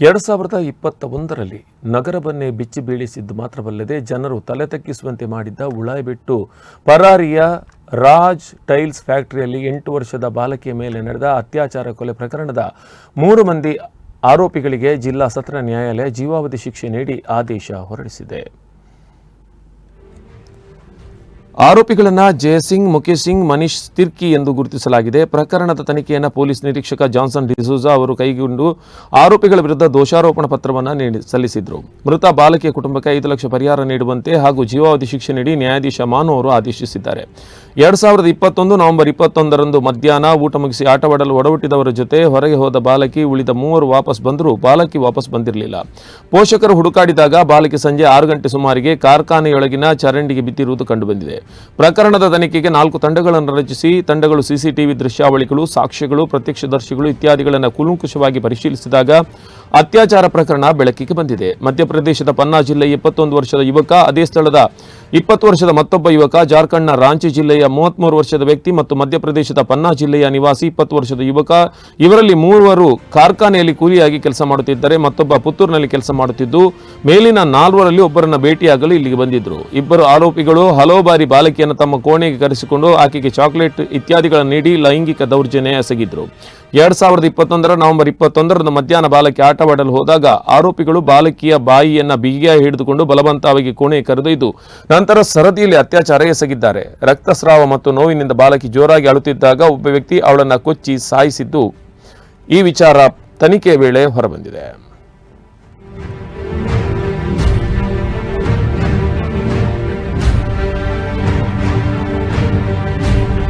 2021ರಲ್ಲಿ ನಗರವನ್ನೇ ಬಿಚ್ಚಿ ಬೀಳಿಸಿದ್ದು ಮಾತ್ರವಲ್ಲದೆ ಜನರು ತಲೆ ತಗ್ಗಿಸುವಂತೆ ಮಾಡಿದ್ದ ಉಳಾಯಿಬಿಟ್ಟು ಪರಾರಿಯ ರಾಜ್ ಟೈಲ್ಸ್ ಫ್ಯಾಕ್ಟರಿಯಲ್ಲಿ 8 ವರ್ಷದ ಬಾಲಕಿಯ ಮೇಲೆ ನಡೆದ ಅತ್ಯಾಚಾರ ಕೊಲೆ ಪ್ರಕರಣದ 3 ಮಂದಿ ಆರೋಪಿಗಳಿಗೆ ಜಿಲ್ಲಾ ಸತ್ರ ನ್ಯಾಯಾಲಯ ಜೀವಾವಧಿ ಶಿಕ್ಷೆ ನೀಡಿ ಆದೇಶ ಹೊರಡಿಸಿದೆ. ಆರೋಪಿಗಳನ್ನು ಜಯಸಿಂಗ್, ಮುಖೇಶ್ ಸಿಂಗ್, ಮನೀಶ್ ತಿರ್ಕಿ ಎಂದು ಗುರುತಿಸಲಾಗಿದೆ. ಪ್ರಕರಣದ ತನಿಖೆಯನ್ನು ಪೊಲೀಸ್ ನಿರೀಕ್ಷಕ ಜಾನ್ಸನ್ ಡಿಸೂಜಾ ಅವರು ಕೈಗೊಂಡು ಆರೋಪಿಗಳ ವಿರುದ್ಧ ದೋಷಾರೋಪಣಾ ಪತ್ರವನ್ನು ಸಲ್ಲಿಸಿದರು. ಮೃತ ಬಾಲಕಿಯ ಕುಟುಂಬಕ್ಕೆ 5 ಲಕ್ಷ ಪರಿಹಾರ ನೀಡುವಂತೆ ಹಾಗೂ ಜೀವಾವಧಿ ಶಿಕ್ಷೆ ನೀಡಿ ನ್ಯಾಯಾಧೀಶ ಮಾನು ಅವರು ಆದೇಶಿಸಿದ್ದಾರೆ. 2021 ನವೆಂಬರ್ 21ರಂದು ಮಧ್ಯಾಹ್ನ ಊಟ ಮುಗಿಸಿ ಆಟವಾಡಲು ಒಡಹುಟ್ಟಿದವರ ಜೊತೆ ಹೊರಗೆ ಹೋದ ಬಾಲಕಿ ಉಳಿದ 3 ವಾಪಸ್ ಬಂದರೂ ಬಾಲಕಿ ವಾಪಸ್ ಬಂದಿರಲಿಲ್ಲ. ಪೋಷಕರು ಹುಡುಕಾಡಿದಾಗ ಬಾಲಕಿ ಸಂಜೆ 6 ಗಂಟೆ ಸುಮಾರಿಗೆ ಕಾರ್ಖಾನೆಯೊಳಗಿನ ಚರಂಡಿಗೆ ಬಿದ್ದಿರುವುದು ಕಂಡುಬಂದಿದೆ. ಪ್ರಕರಣದ ತನಿಖೆಗೆ 4 ತಂಡಗಳನ್ನು ರಚಿಸಿ ತಂಡಗಳು ಸಿಸಿಟಿವಿ ದೃಶ್ಯಾವಳಿಗಳು, ಸಾಕ್ಷ್ಯಗಳು, ಪ್ರತ್ಯಕ್ಷದರ್ಶಿಗಳು ಇತ್ಯಾದಿಗಳನ್ನು ಕೂಲಂಕುಷವಾಗಿ ಪರಿಶೀಲಿಸಿದಾಗ ಅತ್ಯಾಚಾರ ಪ್ರಕರಣ ಬೆಳಕಿಗೆ ಬಂದಿದೆ. ಮಧ್ಯಪ್ರದೇಶದ ಪನ್ನಾ ಜಿಲ್ಲೆಯ 21 ವರ್ಷದ ಯುವಕ, ಅದೇ ಸ್ಥಳದ 20 ವರ್ಷದ ಮತ್ತೊಬ್ಬ ಯುವಕ, ಜಾರ್ಖಂಡ್ನ ರಾಂಚಿ ಜಿಲ್ಲೆಯ 33 ವರ್ಷದ ವ್ಯಕ್ತಿ ಮತ್ತು ಮಧ್ಯಪ್ರದೇಶದ ಪನ್ನಾ ಜಿಲ್ಲೆಯ ನಿವಾಸಿ 20 ವರ್ಷದ ಯುವಕ, ಇವರಲ್ಲಿ 3 ಕಾರ್ಖಾನೆಯಲ್ಲಿ ಕೂಲಿಯಾಗಿ ಕೆಲಸ ಮಾಡುತ್ತಿದ್ದರೆ ಮತ್ತೊಬ್ಬ ಪುತ್ತೂರಿನಲ್ಲಿ ಕೆಲಸ ಮಾಡುತ್ತಿದ್ದು, ಮೇಲಿನ 4ರಲ್ಲಿ ಒಬ್ಬರನ್ನ ಭೇಟಿಯಾಗಲು ಇಲ್ಲಿಗೆ ಬಂದಿದ್ದರು. ಇಬ್ಬರು ಆರೋಪಿಗಳು ಹಲವು ಬಾರಿ ಬಾಲಕಿಯನ್ನು ತಮ್ಮ ಕೋಣೆಗೆ ಕರೆಸಿಕೊಂಡು ಆಕೆಗೆ ಚಾಕ್ಲೇಟ್ ಇತ್ಯಾದಿಗಳನ್ನು ನೀಡಿ ಲೈಂಗಿಕ ದೌರ್ಜನ್ಯ ಎಸಗಿದ್ರು. 2021 ನವೆಂಬರ್ 21ರಂದು ಮಧ್ಯಾಹ್ನ ಬಾಲಕಿ ಆಟವಾಡಲು ಹೋದಾಗ ಆರೋಪಿಗಳು ಬಾಲಕಿಯ ಬಾಯಿಯನ್ನ ಬಿಗಿಯಾಗಿ ಹಿಡಿದುಕೊಂಡು ಬಲವಂತವಾಗಿ ಕೋಣೆಗೆ ಕರೆದೊಯ್ದು ನಂತರ ಸರದಿಯಲ್ಲಿ ಅತ್ಯಾಚಾರ ಎಸಗಿದ್ದಾರೆ. ರಕ್ತಸ್ರಾವ ಮತ್ತು ನೋವಿನಿಂದ ಬಾಲಕಿ ಜೋರಾಗಿ ಅಳುತ್ತಿದ್ದಾಗ ಒಬ್ಬ ವ್ಯಕ್ತಿ ಅವಳನ್ನು ಕೊಚ್ಚಿ ಸಾಯಿಸಿದ್ದು ಈ ವಿಚಾರ ತನಿಖೆ ವೇಳೆ ಹೊರಬಂದಿದೆ.